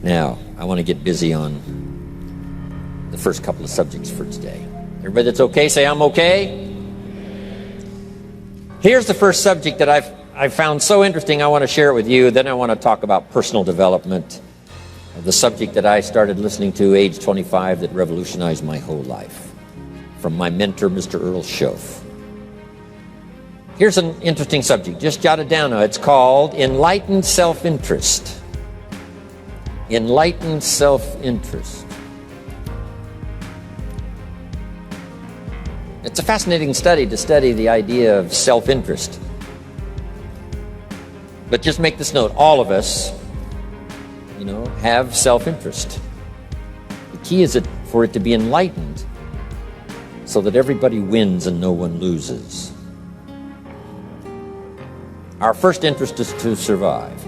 Now, I want to get busy on the first couple of subjects for today. Everybody that's okay, say I'm okay. Here's the first subject that I've found so interesting. I want to share it with you. Then I want to talk about personal development, the subject that I started listening to age 25 that revolutionized my whole life, from my mentor, Mr. Earl Schoaf. Here's an interesting subject. Just jot it down now. It's called enlightened self-interest. Enlightened self-interest. It's a fascinating study to study the idea of self-interest. But just make this note, all of us, have self-interest. The key is for it to be enlightened so that everybody wins and no one loses. Our first interest is to survive.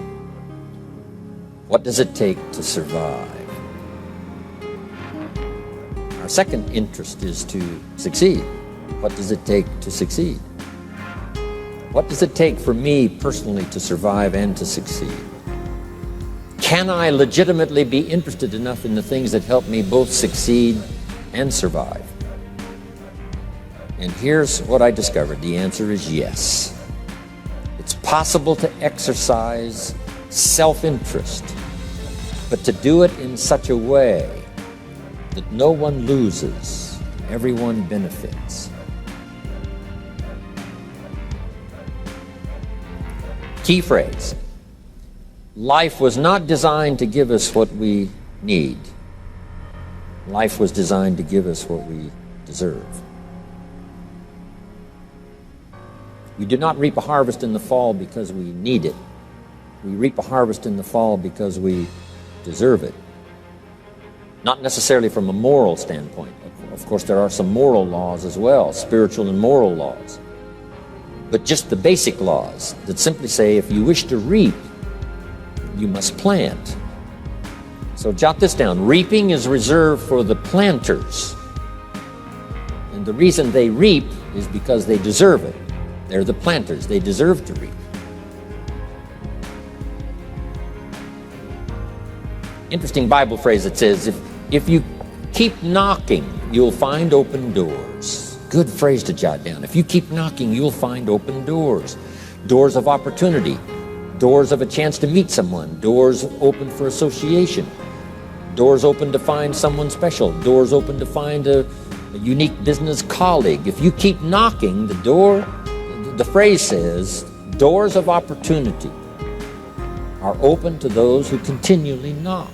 What does it take to survive? Our second interest is to succeed. What does it take to succeed? What does it take for me personally to survive and to succeed? Can I legitimately be interested enough in the things that help me both succeed and survive? And here's what I discovered. The answer is yes. It's possible to exercise self-interest, but to do it in such a way that no one loses, everyone benefits. Key phrase. Life was not designed to give us what we need. Life was designed to give us what we deserve. We do not reap a harvest in the fall because we need it. We reap a harvest in the fall because we deserve it. Not necessarily from a moral standpoint. Of course, there are some moral laws as well, spiritual and moral laws. But just the basic laws that simply say if you wish to reap, you must plant. So jot this down. Reaping is reserved for the planters. And the reason they reap is because they deserve it. They're the planters. They deserve to reap. Interesting Bible phrase that says, if you keep knocking, you'll find open doors. Good phrase to jot down. If you keep knocking, you'll find open doors. Doors of opportunity. Doors of a chance to meet someone. Doors open for association. Doors open to find someone special. Doors open to find a unique business colleague. If you keep knocking, the phrase says, doors of opportunity are open to those who continually knock.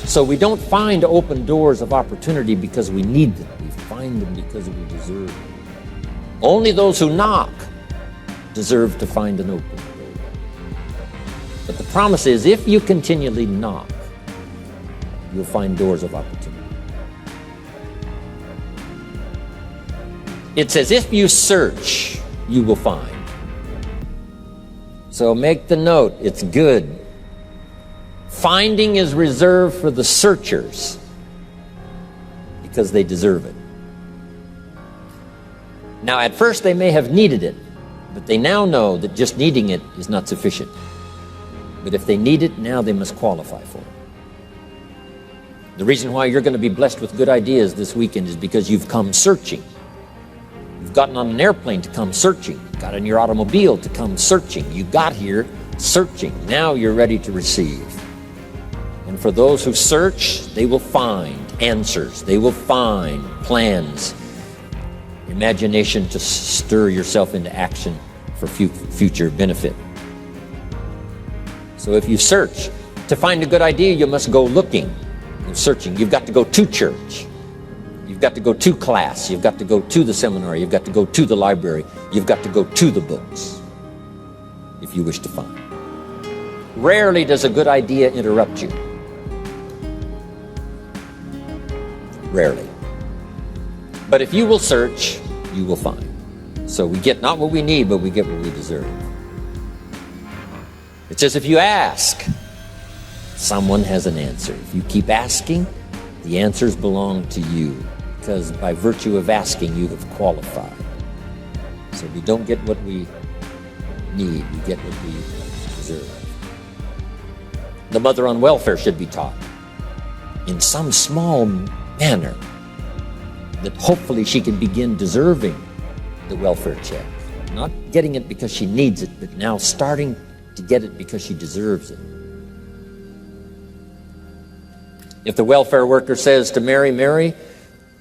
So we don't find open doors of opportunity because we need them. We find them because we deserve them. Only those who knock deserve to find an open door. But the promise is, if you continually knock, you'll find doors of opportunity. It says, if you search, you will find. So make the note, it's good. Finding is reserved for the searchers because they deserve it. Now, at first they may have needed it, but they now know that just needing it is not sufficient. But if they need it, now they must qualify for it. The reason why you're going to be blessed with good ideas this weekend is because you've come searching. You've gotten on an airplane to come searching. You got in your automobile to come searching. You got here searching. Now you're ready to receive. And for those who search, they will find answers. They will find plans, imagination to stir yourself into action for future benefit. So if you search, to find a good idea, you must go looking and searching. You've got to go to church. You've got to go to class. You've got to go to the seminar. You've got to go to the library. You've got to go to the books if you wish to find. Rarely does a good idea interrupt you. Rarely. But if you will search, you will find. So we get not what we need, but we get what we deserve. It says if you ask, someone has an answer. If you keep asking, the answers belong to you, because by virtue of asking, you have qualified. So we don't get what we need, we get what we deserve. The mother on welfare should be taught in some small manner that hopefully she can begin deserving the welfare check. Not getting it because she needs it, but now starting to get it because she deserves it. If the welfare worker says to Mary, Mary,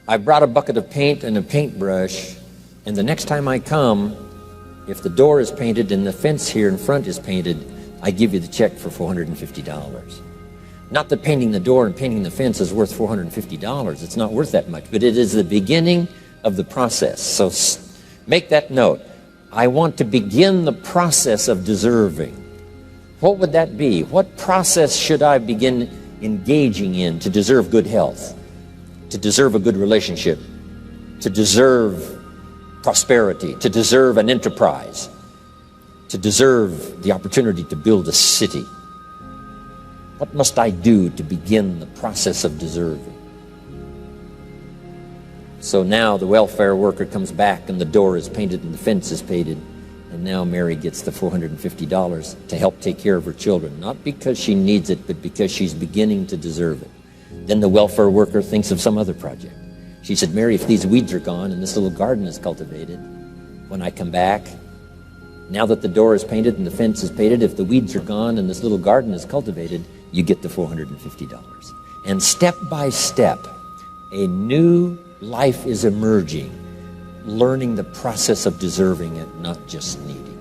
I brought a bucket of paint and a paintbrush, and the next time I come, if the door is painted and the fence here in front is painted, I give you the check for $450. Not that painting the door and painting the fence is worth $450. It's not worth that much, but it is the beginning of the process. So make that note. I want to begin the process of deserving. What would that be? What process should I begin engaging in to deserve good health, to deserve a good relationship, to deserve prosperity, to deserve an enterprise, to deserve the opportunity to build a city? What must I do to begin the process of deserving? So now the welfare worker comes back and the door is painted and the fence is painted, and now Mary gets the $450 to help take care of her children, not because she needs it, but because she's beginning to deserve it. Then the welfare worker thinks of some other project. She said, Mary, if these weeds are gone and this little garden is cultivated, when I come back, now that the door is painted and the fence is painted, if the weeds are gone and this little garden is cultivated, you get the $450. And step by step, a new life is emerging, learning the process of deserving it, not just needing.